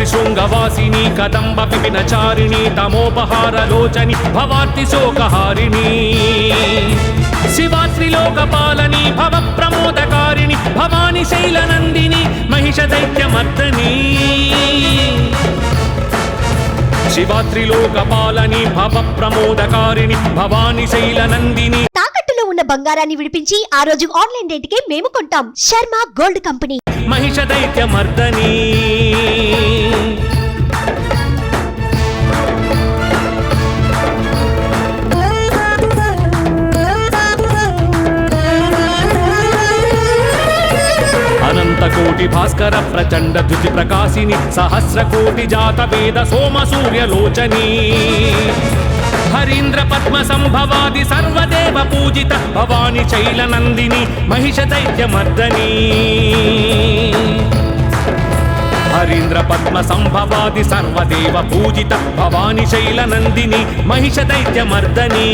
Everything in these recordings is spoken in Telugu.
త్రిశృంగవాసిని కదంబ విపినచారిణి తమోపహారలోచని భవార్తి శోకహారిణి శివాత్రిలోకపాలని భవ ప్రమోదకారిణి భవాని శైలనందిని మహిష దైత్యమర్దని శివాత్రిలోకపాలని భవ ప్రమోదకారిణి భవాని శైలనందిని. తాకట్టులో ఉన్న బంగారాన్ని విడిపించి ఆ రోజు ఆన్లైన్ రేటుకే మేము కొంటాం. Sharma gold company. మహిష దైత్యమర్దని అనంతకోటి భాస్కర ప్రచండ ధృతి ప్రకాశిని సహస్రకోటి జాత వేద సోమ సూర్యలోచని హరీంద్ర పద్మ సంభవాది సర్వదేవ పూజిత భవాని శైలనందిని మహిష దైత్యమర్దని హరీంద్ర పద్మ సంభవాది సర్వదేవ పూజిత భవాని శైలనందిని మహిష దైత్యమర్దని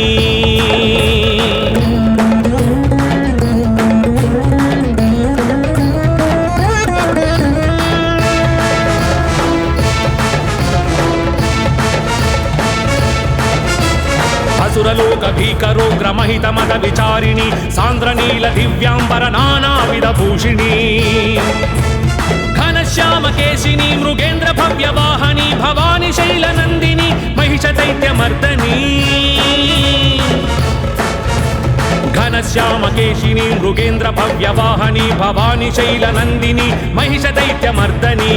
అసురలోక భీకరోగ్రమహిత మద విచారిణి సాంద్రనీల దివ్యాంబర నానావిధ భూషిణి ఘనశ్యామకేశిని మృగేంద్ర భవ్యవాహని భవాని శైలనందిని మహిష దైత్యమర్దని ఘనశ్యామకేశిని మృగేంద్ర భవ్యవాహని భవాని శైలనందిని మహిష దైత్యమర్దని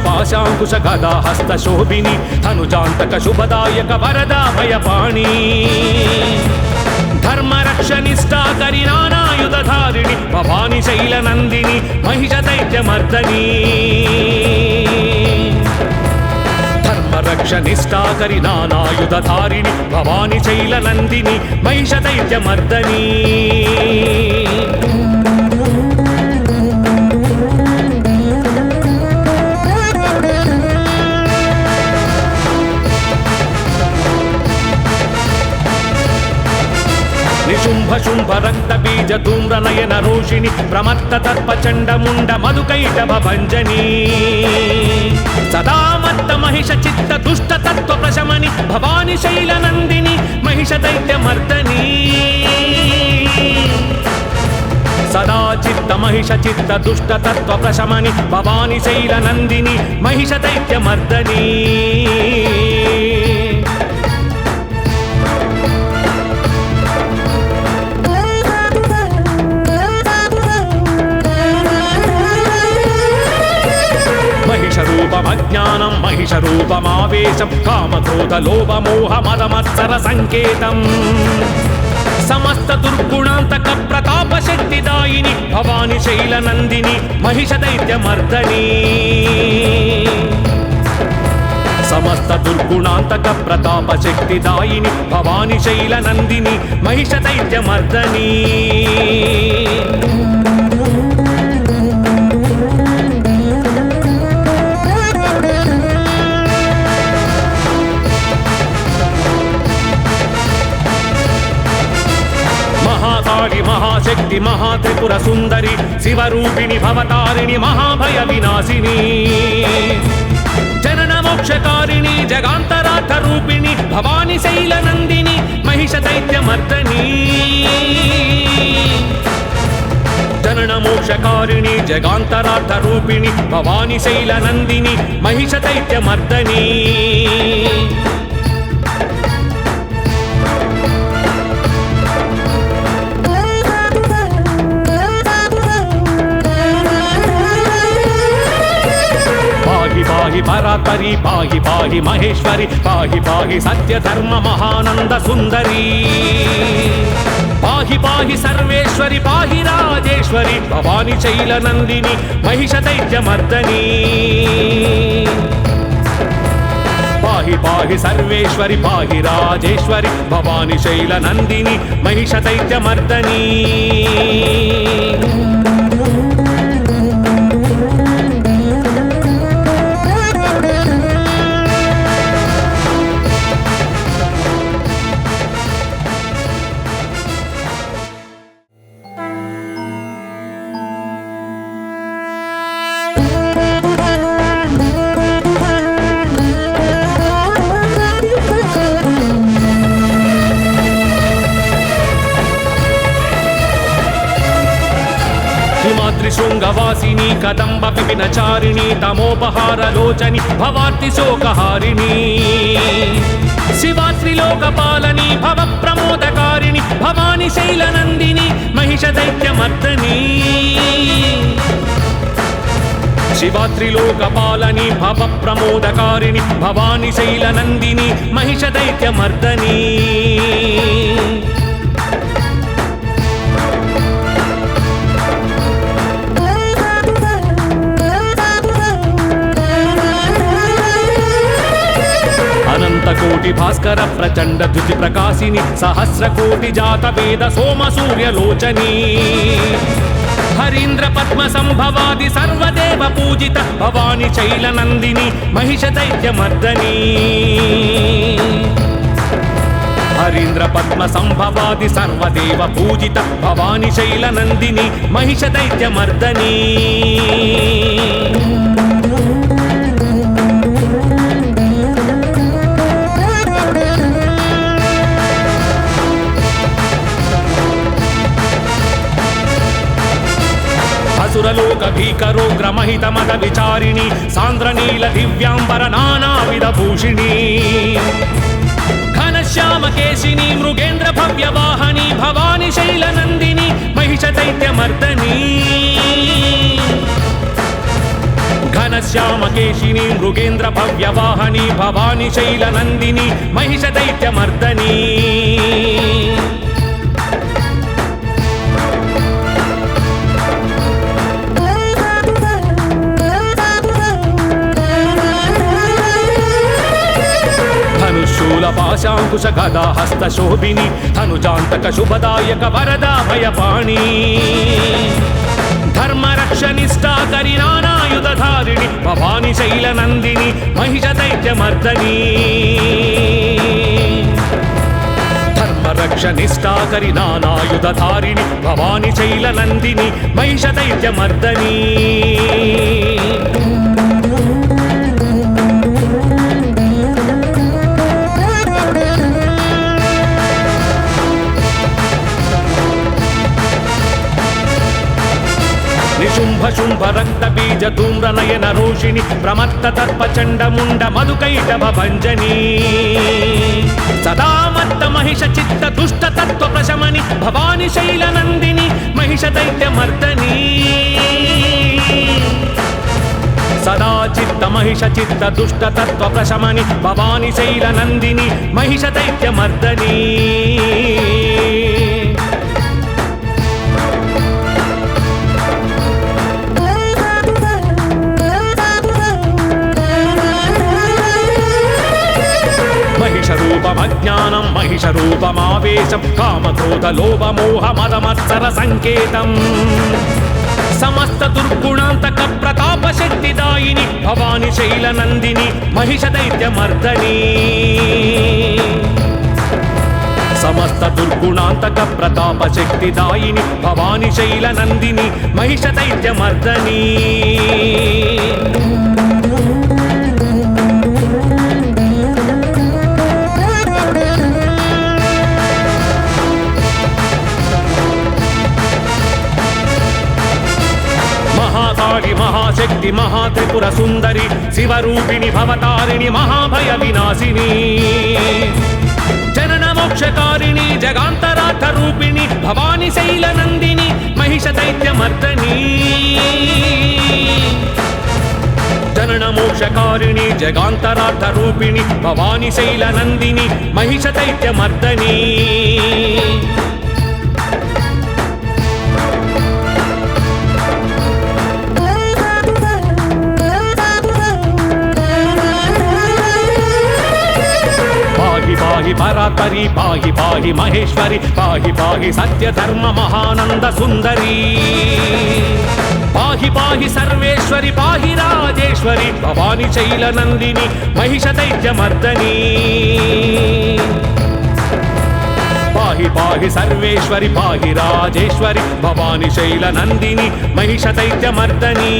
పాశాంకుశ గదా హస్త శోభిని ధనుజాంతక శుభదాయక వరదా భయపాణి ధర్మరక్షనిష్టాకరి నానాయుధారిణి భవాని శైలనందిని మహిష దైత్యమర్దని ధర్మరక్షనిష్టాకరి నానాయుధారిణి భవాని శైలనందిని మహిష దైత్యమర్దని నిశుంభ శుంభ రక్త బీజ ధూమ్ర నయన రోషిణి ప్రమత్త తర్ప చండ ముండ మధుకైటభ భంజని సదామత్త మహిష చిత్త దుష్ట తత్వ ప్రశమని భవాని శైలనందిని మహిష దైత్యమర్దని సదా చిత్త మహిష చిత్త దుష్ట తత్వ ప్రశమని భవాని శైలనందిని మహిష దైత్యమర్దని మహిషరూపమజ్ఞానం మహిషరూపమావేశం కామక్రోధ లోభ మోహ మదమత్సర సంకేతం సమస్త దుర్గుణాంతక ప్రతాప శక్తిదాయిని భవాని శైలనందిని మహిష దైత్యమర్దని సమస్త దుర్గుణాంతక ప్రతాప శక్తిదాయిని భవాని శైలనందిని మహిష దైత్యమర్దని మహాశక్తి మహాత్రిపుర సుందరి శివరూపిణి భవతారిణి మహాభయ వినాశిని జనన మోక్షకారిణి జగాంతరార్థ రూపిణి భవాని శైలనందిని మహిష దైత్యమర్దని జనన మోక్షకారిణి జగాంతరార్థ రూపిణి భవాని శైలనందిని మహిష దైత్యమర్దని పాహి పరాత్పరి పాహి పాహి మహేశ్వరి పాహి పాహి సత్య ధర్మ మహానంద సుందరి పాహి పాహి సర్వేశ్వరి పాహి రాజేశ్వరి భవాని శైలనందిని మహిష దైత్యమర్దని పాహి పాహి సర్వేశ్వరి పాహి రాజేశ్వరి భవాని శైలనందిని మహిష దైత్యమర్దని శృంగవాసిని కదంబ విపినచారిణి తమోపహారలోచని భవార్తి శోకహారిణి శివాత్రిలోకపాలని భవ ప్రమోదకారిణి భవాని శైలనందిని మహిష దైత్యమర్దని శివాత్రిలోకపాలని భవ ప్రమోదకారిణి భవాని శైలనందిని మహిష దైత్యమర్దని అనంతకోటి భాస్కర ప్రచండ ధృతి ప్రకాశిని సహస్రకోటి జాత వేద సోమ సూర్యలోచని హరీంద్ర పద్మ సంభవాది సర్వదేవ పూజిత భవాని శైలనందిని మహిష దైత్యమర్దని హరీంద్ర పద్మ సంభవాది సర్వదేవ పూజిత భవాని శైలనందిని మహిష దైత్యమర్దని సురలోక భీకరోగ్ర మహిత మద విచారిణి సాంద్రనీల దివ్యాంబర నానావిధ భూషిణి ఘనశ్యామ కేశిని మృగేంద్ర భవ్య వాహని భవాని శైలనందిని మహిష దైత్యమర్దని ఘనశ్యామ కేశిని మృగేంద్ర భవ్య వాహని భవాని శైలనందిని మహిష దైత్యమర్దని పాశాంకుశ గదా హస్త శోభిని ధనుజాంతక శుభదాయక వరదా భయపాణి ధర్మరక్షనిష్టాకరి నానాయుధారిణి భవాని శైలనందిని మహిష దైత్యమర్దని ధర్మరక్షనిష్టాకరి నానాయుధారిణి భవాని శైలనందిని మహిష దైత్యమర్దని శుంభ శుంభ రక్త బీజ ధూమ్ర నయన రోషిణి ప్రమత్త తర్ప చండ ముండ మధుకైటభ భంజని సదా మత్త మహిష చిత్త దుష్ట తత్వ ప్రశమని భవాని శైలనందిని మహిష దైత్యమర్దని సదా చిత్త మహిష చిత్త దుష్ట తత్వ ప్రశమని భవాని శైలనందిని మహిష దైత్యమర్దని మహిషరూపమజ్ఞానం మహిషరూపమావేశం కామక్రోధ లోభ మోహ మదమత్సర సంకేతం సమస్త దుర్గుణాంతక ప్రతాప శక్తిదాయిని భవాని శైలనందిని మహిష దైత్యమర్దని సమస్త దుర్గుణాంతక ప్రతాప శక్తిదాయిని భవాని శైలనందిని మహిష దైత్యమర్దని మహాశక్తి మహాత్రిపుర సుందరి శివరూపిణి భవతారిణి మహాభయ వినాశిని జనన మోక్షకారిణి జగాంతరార్థ రూపిణి భవాని శైలనందిని మహిష దైత్యమర్దని జనన మోక్షకారిణి జగాంతరార్థ రూపిణి భవాని శైలనందిని మహిష దైత్యమర్దని పాహి పరాత్పరి పాహి పాహి మహేశ్వరి పాహి పాహి సత్య ధర్మ మహానంద సుందరి పాహి పాహి సర్వేశ్వరి పాహి రాజేశ్వరి భవాని శైలనందిని మహిష దైత్యమర్దని పాహి పాహి సర్వేశ్వరి పాహి రాజేశ్వరి భవాని శైలనందిని మహిష దైత్యమర్దని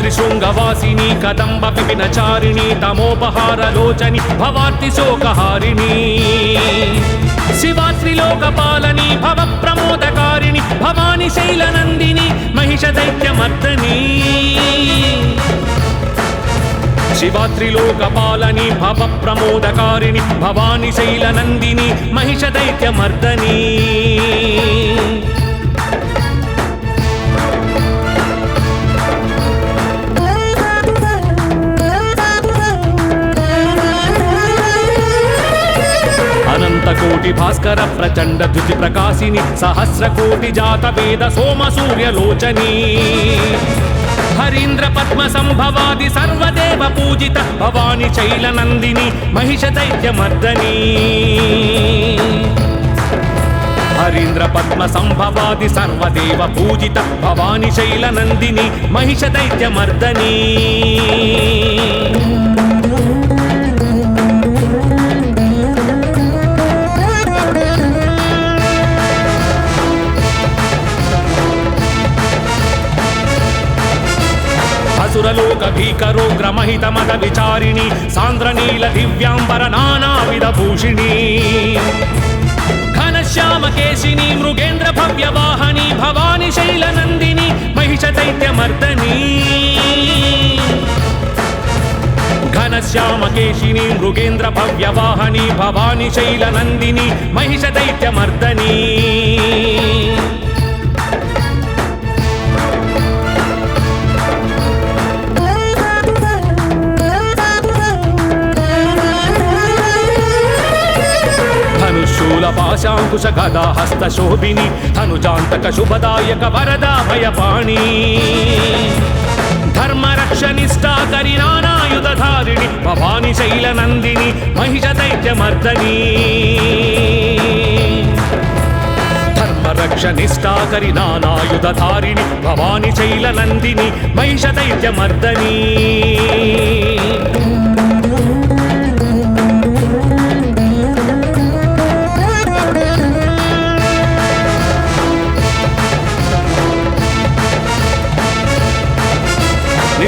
त्रिशृङ्गवासिनी कदम्ब विपिनचारिणी तमोपहारलोचनि भवार्ति शोकहारिणी शिवा त्रिलोकपालनी भवप्रमोदकारिणि भवानी शैलनन्दिनी महिषदैत्यमर्दनी शिवा त्रिलोकपालनी भवप्रमोदकारिणि भवानी शैलनन्दिनी महिषदैत्यमर्दनी अनंतकोटि भास्कर प्रचंड द्युति प्रकाशिनी सहस्रकोटि जात वेद सोम सूर्यलोचनी हरीन्द्र पद्म संभवादि सर्वदेव पूजित भवानी शैलनंदिनी महिषदैत्यमर्दनी हरीन्द्र पद्म संभवादि सर्वदेव पूजित भवानी शैलनंदिनी महिषदैत्यमर्दनी सुरलोक भीकरोग्र महित मद विचारिणी सांद्र नील दिव्यांबर नानाविध भूषिणी घनश्याम केशिनी मृगेन्द्र भव्य वाहनी भवानी शैलनंदिनी महिषदैत्यमर्दनी घनश्याम केशिनी मृगेन्द्र भव्य वाहनी भवानी शैलनंदिनी महिषदैत्यमर्दनी शूलपाशाङ्कुश गदा हस्त शोभिनी धनुजान्तक शुभदायक वरदा भयपाणी धर्मरक्षनिष्ठा करि नानायुधधारिणि भवानी शैलनन्दिनी महिषदैत्यमर्दनी धर्मरक्षनिष्ठा करि नानायुधधारिणि भवानी शैलनन्दिनी महिषदैत्यमर्दनी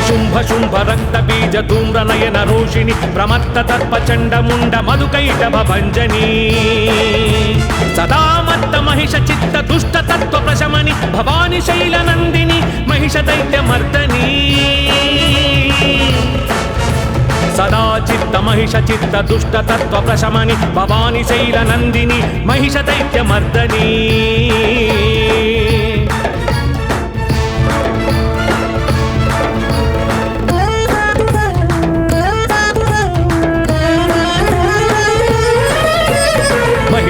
शुंभ शुंभ रक्त बीज धूम्र नयन रोषिणी प्रमत्त तर्प चंड मुंड मधुकैटभ भंजनी सदा मत्त महिष चित्त दुष्ट तत्व प्रशमनि भवानी शैलनंदिनी महिषदैत्यमर्दनी सदा चित्त महिष चित्त दुष्ट तत्व प्रशमनि भवानी शैलनंदिनी महिषदैत्यमर्दनी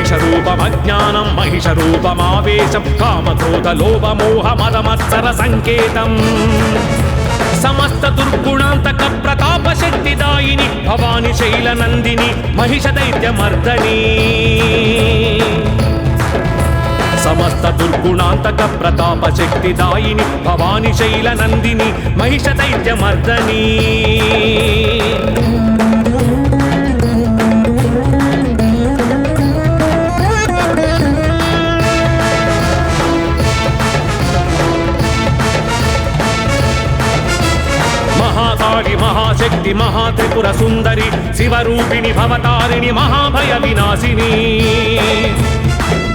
महिषरूपमज्ञानं महिषरूपमावेशं कामक्रोध लोभ मोह मद मत्सर संकेतं समस्त दुर्गुणान्तक प्रताप शक्तिदायिनी भवानी शैलनंदिनी महिषदैत्यमर्दनी समस्त दुर्गुणान्तक प्रताप शक्तिदायिनी भवानी शैलनंदिनी महिषदैत्यमर्दनी महाशक्ति महात्रिपुर सुंदरी शिवरूपिणी भवतारिणी महाभय विनाशिनी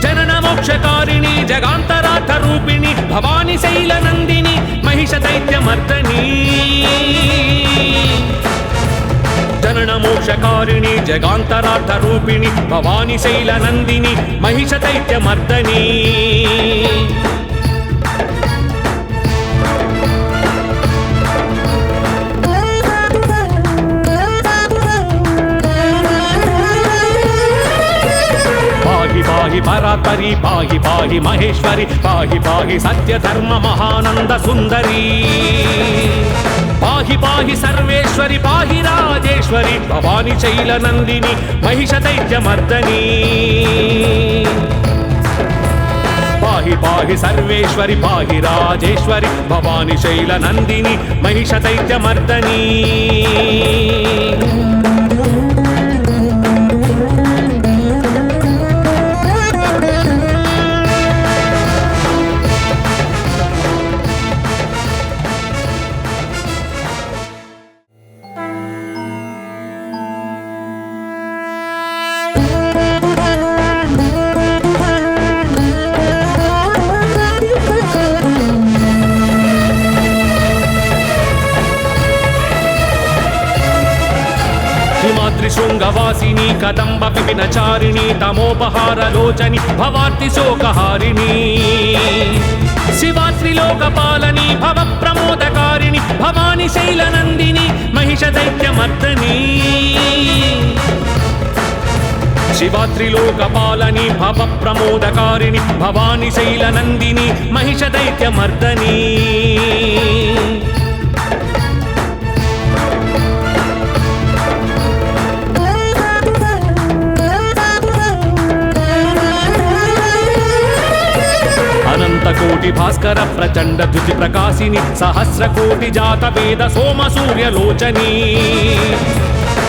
जनन मोक्षकारिणी जगांतरार्थ रूपिणी भवानी शैलनंदिनी महिषदैत्यमर्दनी जनन मोक्षकारिणी जगांतरार्थ रूपिणी भवानी शैलनंदिनी महिषदैत्यमर्दनी पाहि परात्परि पाहि पाहि महेश्वरि पाहि पाहि सत्य धर्म महानंद सुंदरी पाहि पाहि सर्वेश्वरि पाहि राजेश्वरि भवानी शैलनंदिनी महिषदैत्यमर्दनी पाहि पाहि सर्वेश्वरि पाहि राजेश्वरि भवानी शैलनंदिनी महिषदैत्यमर्दनी మాతృశృంగవాసిని కదంబ విపినచారిణి తమోపహారలోచని భవార్తి శోకహారిణి శివాత్రిలోకపాలని భవ ప్రమోదకారిణి భవాని శైలనందిని మహిష దైత్యమర్దని శివాత్రిలోకపాలని భవ ప్రమోదకారిణి భవాని శైలనందిని మహిష దైత్యమర్దని అనంతకోటి భాస్కర ప్రచండ ధృతి ప్రకాశిని సహస్రకోటి జాత వేద సోమ సూర్యలోచని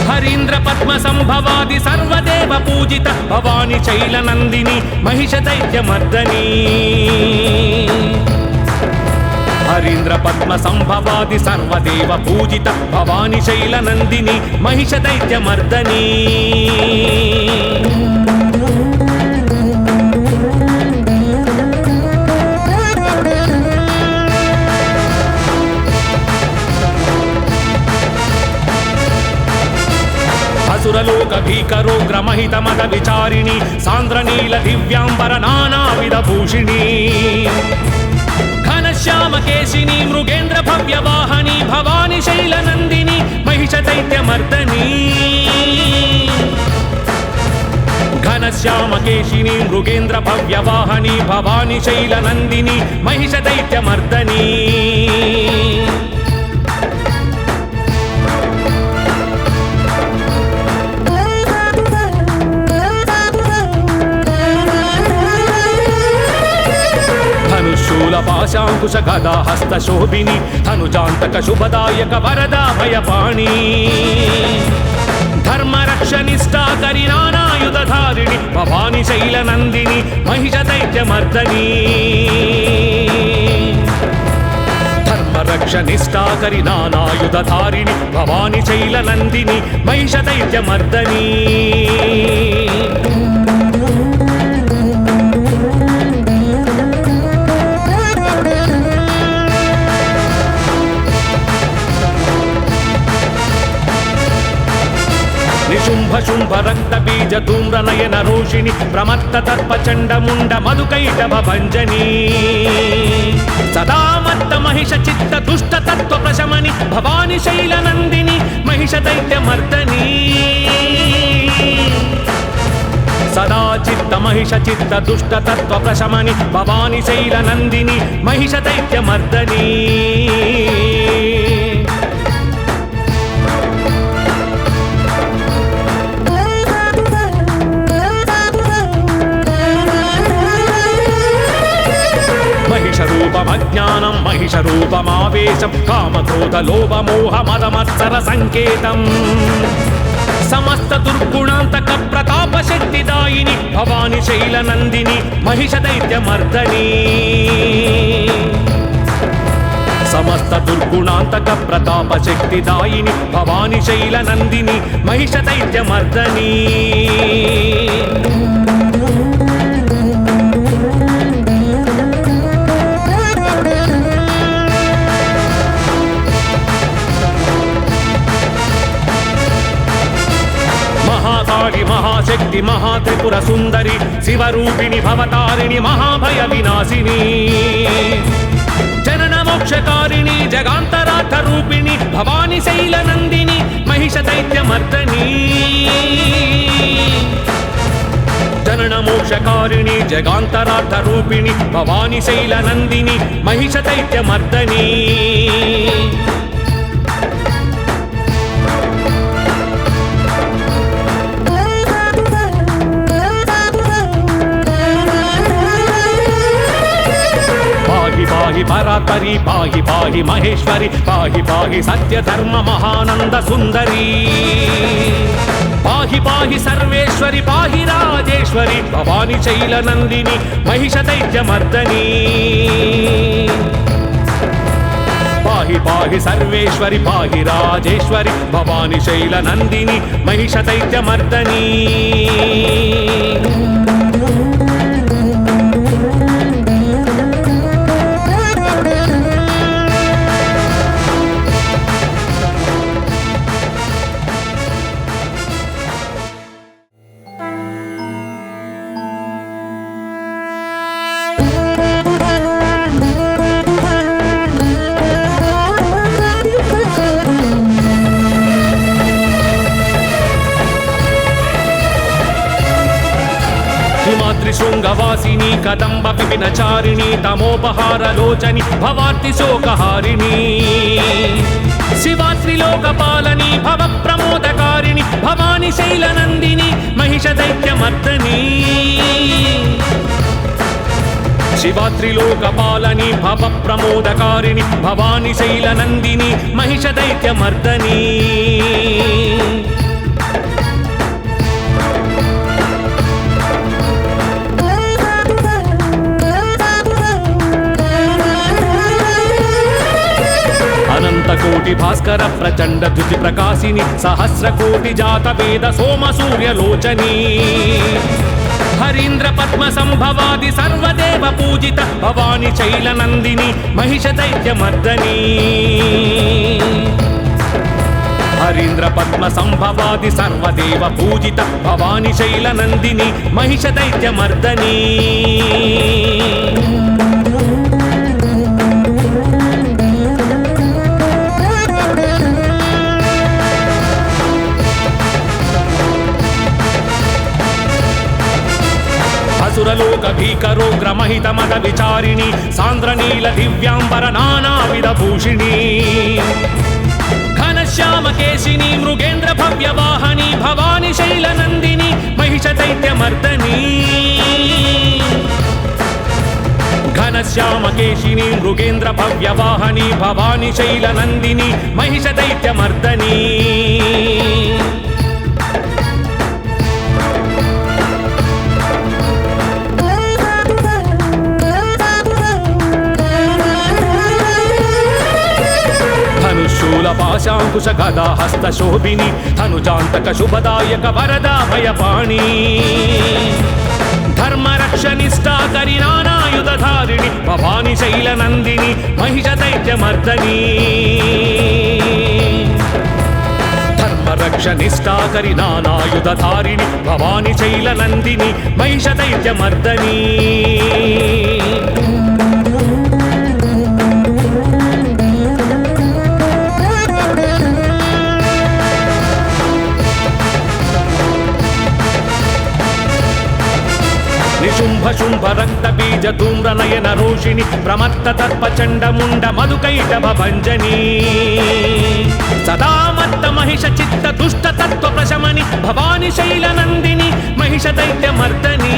హరీంద్ర పద్మ సంభవాది సర్వదేవ పూజిత భవాని శైలనందిని మహిష దైత్యమర్దని హరీంద్ర పద్మ సంభవాది సర్వదేవ పూజిత భవాని శైలనందిని మహిష దైత్యమర్దని సురలోక భీకరోగ్ర మహిత మద విచారిణి సాంద్రనీల దివ్యాంబర నానావిధ భూషిణి ఘనశ్యామ కేశిని మృగేంద్ర భవ్య వాహని భవాని శైలనందిని మహిష దైత్యమర్దని ఘనశ్యామ కేశిని మృగేంద్ర భవ్య వాహని భవాని శైలనందిని మహిష దైత్యమర్దని పాశాంకుశ గదా హస్త శోభిని ధనుజాంతక శుభదాయక వరదా భయపాణి ధర్మరక్షనిష్టాకరి నానాయుధారిణి భవాని శైలనందిని మహిష దైత్యమర్దని ధర్మరక్షనిష్టాకరి నానాయుధారిణి భవాని శైలనందిని మహిష దైత్యమర్దని నిశుంభ శుంభ రక్త బీజ ధూమ్ర నయన రోషిణి ప్రమత్త తర్ప చండ ముండ మధుకైటభ భంజని సదామత్త మహిష చిత్త దుష్ట తత్వ ప్రశమని భవాని శైలనందిని మహిష దైత్యమర్దని సదా చిత్త మహిష చిత్త దుష్ట తత్వ ప్రశమని భవాని శైలనందిని మహిష దైత్యమర్దని మహిషరూపమజ్ఞానం మహిషరూపమావేశం కామక్రోధ లోభ మోహ మదమత్సర సంకేతం సమస్త దుర్గుణాంతక ప్రతాప శక్తిదాయిని భవాని శైలనందిని మహిష దైత్యమర్దని సమస్త దుర్గుణాంతక ప్రతాప శక్తిదాయిని భవాని శైలనందిని మహిష దైత్యమర్దని మహాశక్తి మహాత్రిపుర సుందరి శివరూపిణి భవతారిణి మహాభయ వినాశిని జనన మోక్షకారిణి జగాంతరార్థ రూపిణి భవాని శైలనందిని మహిష దైత్యమర్దని జనన మోక్షకారిణి జగాంతరార్థ రూపిణి భవాని శైలనందిని మహిష దైత్యమర్దని పాహి పరాత్పరి పాహి పాహి మహేశ్వరి పాహి పాహి సత్య ధర్మ మహానంద సుందరి పాహి పాహి సర్వేశ్వరి పాహి రాజేశ్వరి భవాని శైలనందిని మహిష దైత్యమర్దని పాహి పాహి సర్వేశ్వరి పాహి రాజేశ్వరి భవాని శైలనందిని మహిష దైత్యమర్దని శృంగవాసిని కదంబ విపినచారిణి తమోపహార లోచని భవార్తి శోకహారిణి శివాత్రిలోకపాలని భవ ప్రమోదకారిణి భవాని శైలనందిని మహిష దైత్యమర్దని శివాత్రిలోకపాలని భవ ప్రమోదకారిణి భవాని శైలనందిని మహిష దైత్యమర్దని అనంతకోటి భాస్కర ప్రచండ ధృతి ప్రకాశిని సహస్రకోటి జాత వేద సోమ సూర్యలోచని హరీంద్ర పద్మ సంభవాది సర్వదేవ పూజిత భవాని శైలనందిని మహిష దైత్యమర్దని హరీంద్ర పద్మ సంభవాది సర్వదేవ పూజిత భవాని శైలనందిని మహిష దైత్యమర్దని సురలోక భీకరోగ్ర మహిత మద విచారిణి సాంద్రనీల దివ్యాంబర నానావిధ భూషిణి ఘనశ్యామ కేశిని మృగేంద్ర భవ్యవాహని భవాని శైలనందిని మహిష దైత్యమర్దని ఘనశ్యామ కేశిని మృగేంద్ర భవ్యవాహని భవాని శైలనందిని మహిష దైత్యమర్దని పాశాంకుశ గదా హస్త శోభిని ధనుజాంతక శుభదాయక వరదా భయపాణి ధర్మరక్షనిష్టాకరి నానాయుధారిణి భవాని శైలనందిని మహిష దైత్యమర్దని ధర్మరక్షనిష్టాకరి నానాయుధారిణి భవాని శైలనందిని మహిష దైత్యమర్దని నిశుంభ శుంభ రక్త బీజ ధూమ్ర నయన రోషిణి ప్రమత్త తర్ప చండ ముండ మధుకైటభ భంజని సదామత్త మహిష చిత్త దుష్ట తత్వ ప్రశమని భవాని శైలనందిని మహిష దైత్యమర్దని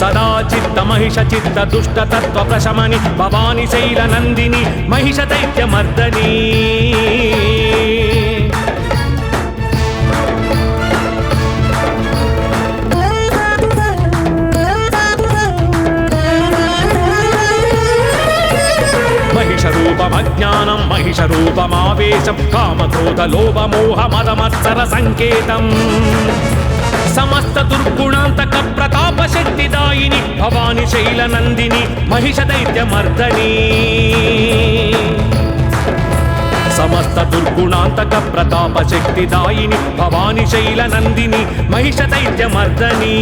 సదా చిత్త మహిష చిత్త దుష్ట తత్వ ప్రశమని భవాని శైలనందిని మహిష దైత్యమర్దని మహిషరూపమజ్ఞానం మహిషరూపమావేశం కామక్రోధ లోభ మోహ మదమత్సర సంకేతం సమస్త దుర్గుణాంతక ప్రతాప శక్తిదాయిని భవాని శైలనందిని మహిష దైత్యమర్దని సమస్త దుర్గుణాంతక ప్రతాప శక్తిదాయిని భవాని శైలనందిని మహిష దైత్యమర్దని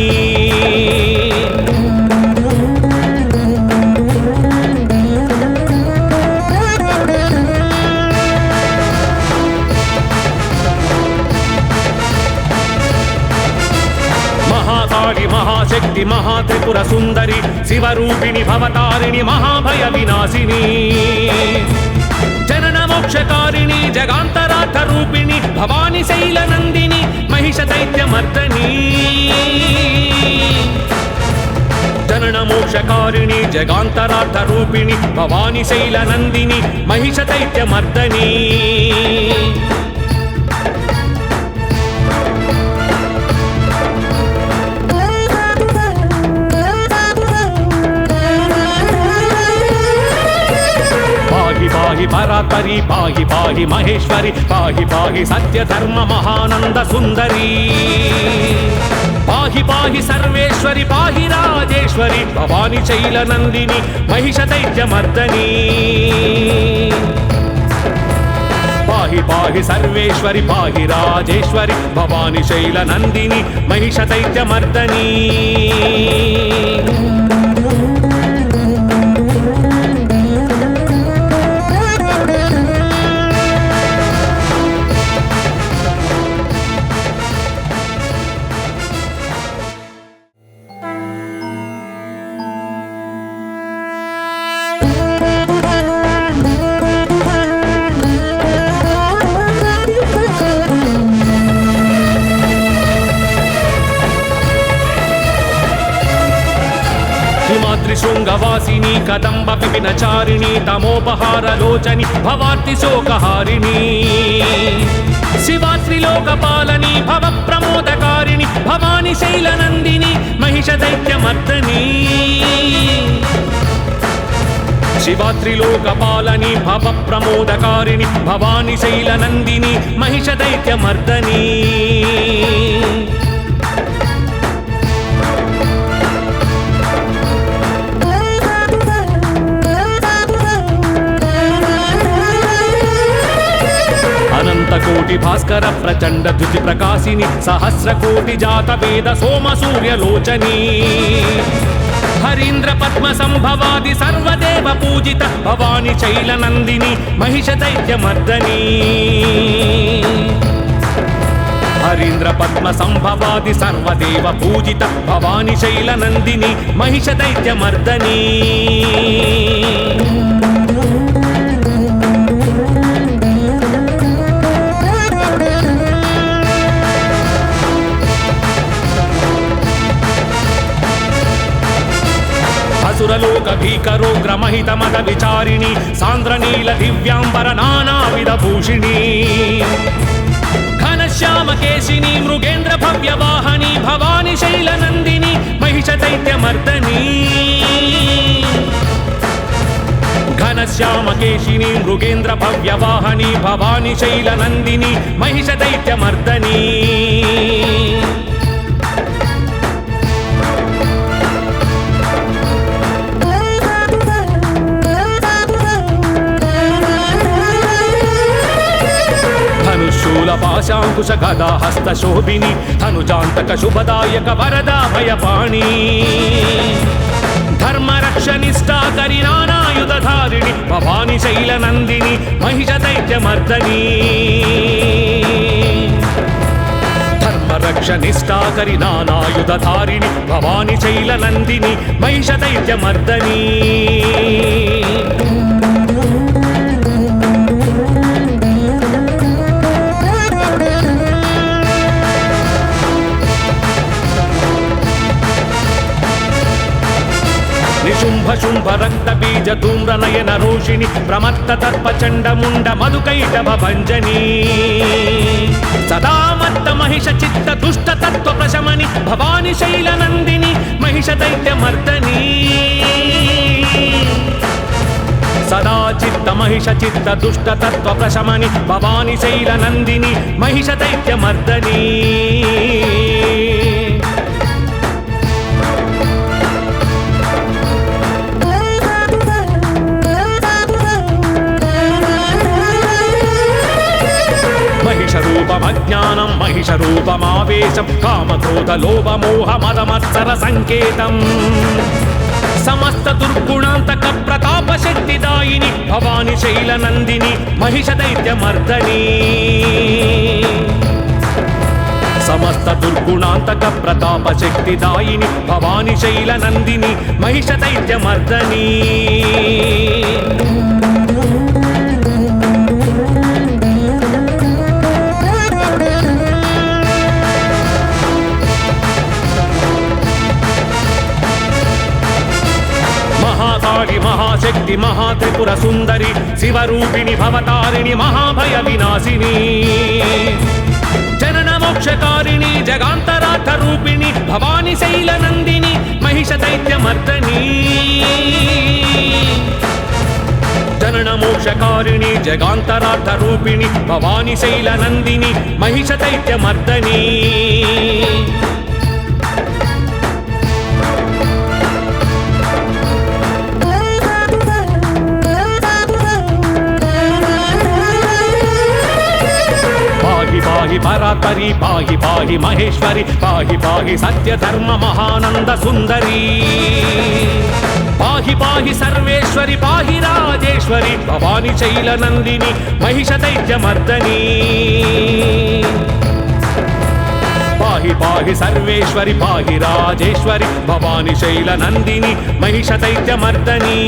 మహాశక్తి మహాత్రిపుర సుందరి శివరూపిణి భవతారిణి మహాభయ వినాశిని జనన మోక్షకారిణి జగాంతరార్థ రూపిణి భవాని శైలనందిని మహిష దైత్యమర్దని జనన మోక్షకారిణి జగాంతరార్థ రూపిణి భవాని శైలనందిని మహిష దైత్యమర్దని పాహి పరాత్పరి పాహి పాహి మహేశ్వరి పాహి పాహి సత్య ధర్మ మహానంద సుందరి పాహి పాహి సర్వేశ్వరి పాహి రాజేశ్వరి భవాని శైలనందిని మహిష దైత్యమర్దని పాహి పాహి సర్వేశ్వరి పాహి రాజేశ్వరి భవాని శైలనందిని మహిష దైత్యమర్దని ప్రకాశిని కదంబ విపినచారిణి తమోపహారలోచని భవార్తి శోకహారిణి శివాత్రిలోకపాలని భవ ప్రమోదకారిణి భవాని శైలనందిని మహిష దైత్యమర్దని శివాత్రిలోకపాలని భవ ప్రమోదకారిణి భవాని శైలనందిని మహిష దైత్యమర్దని అనంతకోటి భాస్కర ప్రచండ ధృతి ప్రకాశిని సహస్రకోటి జాత వేద సోమ సూర్యలోచని హరీంద్ర పద్మ సంభవాది సర్వదేవ పూజిత భవాని శైలనందిని మహిష దైత్యమర్దని హరీంద్ర పద్మ సంభవాది సర్వదేవ పూజిత భవాని శైలనందిని మహిష దైత్యమర్దని అసురలోక భీకరోగ్రమహిత మద విచారిణి సాంద్రనీల దివ్యాంబర నానావిధ భూషిణి ఘనశ్యామ కేశిని మృగేంద్ర భవ్యవాహని భవాని శైలనందిని మహిష దైత్యమర్దని ఘనశ్యామ కేశిని మృగేంద్ర భవ్యవాహని భవాని శైలనందిని మహిష దైత్యమర్దని పాశాంకుశ గదా హస్త శోభిని ధనుజాంతక శుభదాయక వరదా భయపాణి ధర్మరక్షనిష్టాకరి నానాయుధారిణి భవాని శైలనందిని మహిష దైత్యమర్దని ధర్మరక్షనిష్టాకరి నానాయుధారిణి భవాని శైలనందిని మహిష దైత్యమర్దని నిశుంభ శుంభ రక్త బీజ ధూమ్ర నయన రోషిణి ప్రమత్త తర్ప చండ ముండ మధుకైటభ భంజని సదామత్త మహిష చిత్త దుష్ట తత్వ ప్రశమని భవాని శైలనందిని మహిష దైత్యమర్దని సదా చిత్త మహిష చిత్త దుష్ట తత్వ ప్రశమని భవాని శైలనందిని మహిష దైత్యమర్దని మహిషరూపమజ్ఞానం మహిషరూపమావేశం కామక్రోధ లోభ మోహ మదమత్సర సంకేతం సమస్త దుర్గుణాంతక ప్రతాప శక్తిదాయిని భవాని శైలనందిని మహిష దైత్యమర్దని సమస్త దుర్గుణాంతక ప్రతాప శక్తిదాయిని భవాని శైలనందిని మహిష దైత్యమర్దని మహాశక్తి మహాత్రిపుర సుందరి శివరూపిణి భవతారిణి మహాభయ వినాశిని జనన మోక్షకారిణి జగాంతరార్థ రూపిణి భవాని శైలనందిని మహిష దైత్యమర్దని జనన మోక్షకారిణి జగాంతరార్థ రూపిణి భవాని శైలనందిని మహిష దైత్యమర్దని పాహి పరాత్పరి పాహి పాహి మహేశ్వరి పాహి పాహి సత్య ధర్మ మహానంద సుందరి పాహి పాహి సర్వేశ్వరి పాహి రాజేశ్వరి భవాని శైలనందిని మహిష దైత్యమర్దని పాహి పాహి సర్వేశ్వరి పాహి రాజేశ్వరి భవాని శైలనందిని మహిష దైత్యమర్దని